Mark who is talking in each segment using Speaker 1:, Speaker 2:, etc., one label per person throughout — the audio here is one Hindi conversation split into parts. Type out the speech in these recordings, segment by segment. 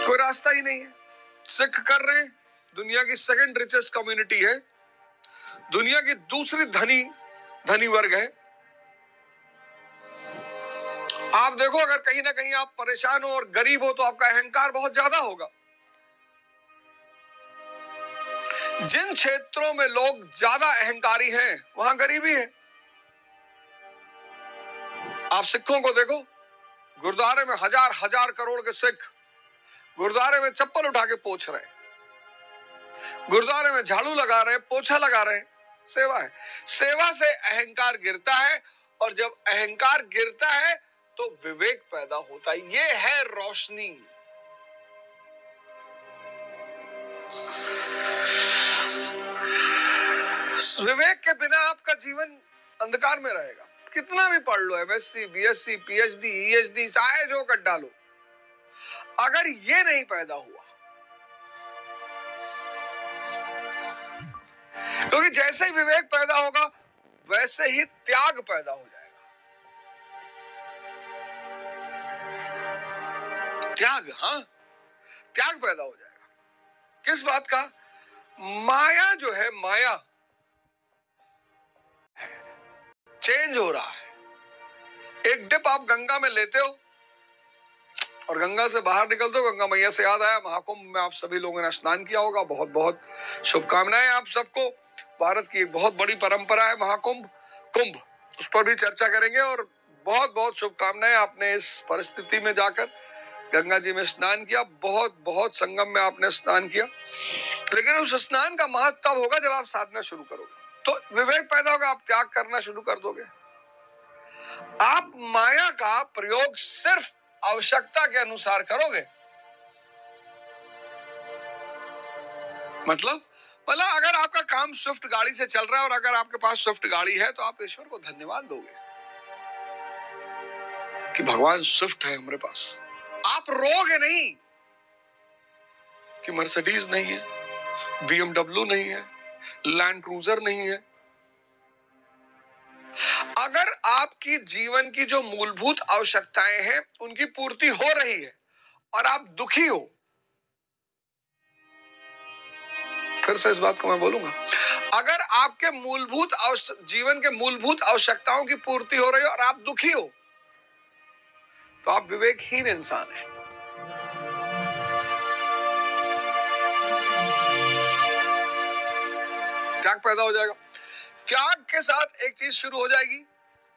Speaker 1: कोई रास्ता ही नहीं है। सिख कर रहे हैं, दुनिया की सेकंड रिचेस्ट कम्युनिटी है, दुनिया की दूसरी धनी वर्ग है। आप देखो, अगर कहीं ना कहीं आप परेशान हो और गरीब हो तो आपका अहंकार बहुत ज्यादा होगा। जिन क्षेत्रों में लोग ज्यादा अहंकारी हैं वहां गरीबी है। आप सिखों को देखो, गुरुद्वारे में हजार हजार करोड़ के सिख गुरुद्वारे में चप्पल उठा के पोंछ रहे हैं, गुरुद्वारे में झाड़ू लगा रहे हैं, पोछा लगा रहे हैं। सेवा है। सेवा से अहंकार गिरता है, और जब अहंकार गिरता है तो विवेक पैदा होता है। ये है रोशनी। विवेक के बिना आपका जीवन अंधकार में रहेगा। कितना भी पढ़ लो, एमएससी, बीएससी, पीएचडी, ईएचडी, चाहे जो कर डालो, अगर ये नहीं पैदा हुआ, क्योंकि जैसे ही विवेक पैदा होगा वैसे ही त्याग पैदा हो जाएगा। त्याग, हाँ, त्याग पैदा हो जाएगा। किस बात का? माया जो है, माया चेंज हो रहा है। एक डिप आप गंगा में लेते हो और गंगा से बाहर निकलते हो। गंगा मैया से याद आया, महाकुंभ में आप सभी लोगों ने स्नान किया होगा। बहुत बहुत शुभकामनाएं आप सबको। भारत की एक बहुत बड़ी परंपरा है महाकुंभ, कुंभ, उस पर भी चर्चा करेंगे। और बहुत बहुत शुभकामनाएं, आपने इस परिस्थिति में जाकर गंगा जी में स्नान किया, बहुत बहुत संगम में आपने स्नान किया। लेकिन उस स्नान का महत्व तब होगा जब आप साधना शुरू करोगे, तो विवेक पैदा होगा, आप त्याग करना शुरू कर दोगे। आप माया का प्रयोग सिर्फ आवश्यकता के अनुसार करोगे। मतलब अगर आपका काम स्विफ्ट गाड़ी से चल रहा है और अगर आपके पास स्विफ्ट गाड़ी है तो आप ईश्वर को धन्यवाद दोगे कि भगवान स्विफ्ट है हमारे पास। आप रोगे नहीं कि मर्सिडीज नहीं है, BMW नहीं है, लैंड क्रूजर नहीं है। अगर आपकी जीवन की जो मूलभूत आवश्यकताएं हैं उनकी पूर्ति हो रही है और आप दुखी हो, फिर से इस बात को मैं बोलूंगा, अगर आपके जीवन के मूलभूत आवश्यकताओं की पूर्ति हो रही है और आप दुखी हो, तो आप विवेकहीन इंसान हैं। त्याग पैदा हो जाएगा। त्याग के साथ एक चीज शुरू हो जाएगी,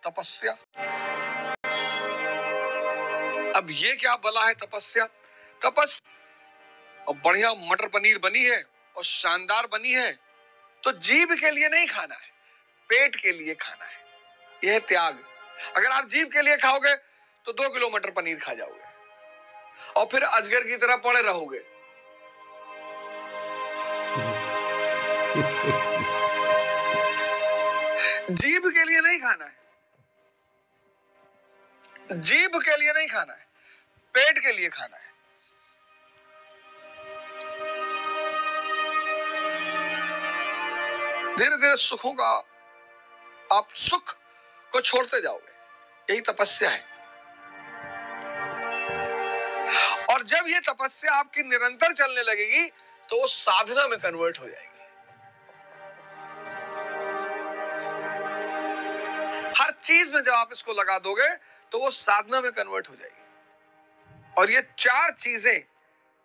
Speaker 1: तपस्या। अब ये क्या भला है तपस्या? और बढ़िया मटर पनीर बनी है और शानदार बनी है, तो जीभ के लिए नहीं खाना है, पेट के लिए खाना है। यह है त्याग। अगर आप जीभ के लिए खाओगे तो 2 किलो मटर पनीर खा जाओगे और फिर अजगर की तरह पड़े रहोगे। जीभ के लिए नहीं खाना है, जीभ के लिए नहीं खाना है, पेट के लिए खाना है। धीरे धीरे सुखों का, आप सुख को छोड़ते जाओगे। यही तपस्या है। और जब ये तपस्या आपकी निरंतर चलने लगेगी तो वो साधना में कन्वर्ट हो जाएगी। हर चीज में जब आप इसको लगा दोगे तो वो साधना में कन्वर्ट हो जाएगी। और ये 4 चीजें,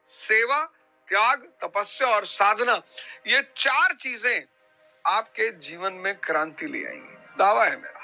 Speaker 1: सेवा, त्याग, तपस्या और साधना, ये 4 चीजें आपके जीवन में क्रांति ले आएंगी। दावा है मेरा।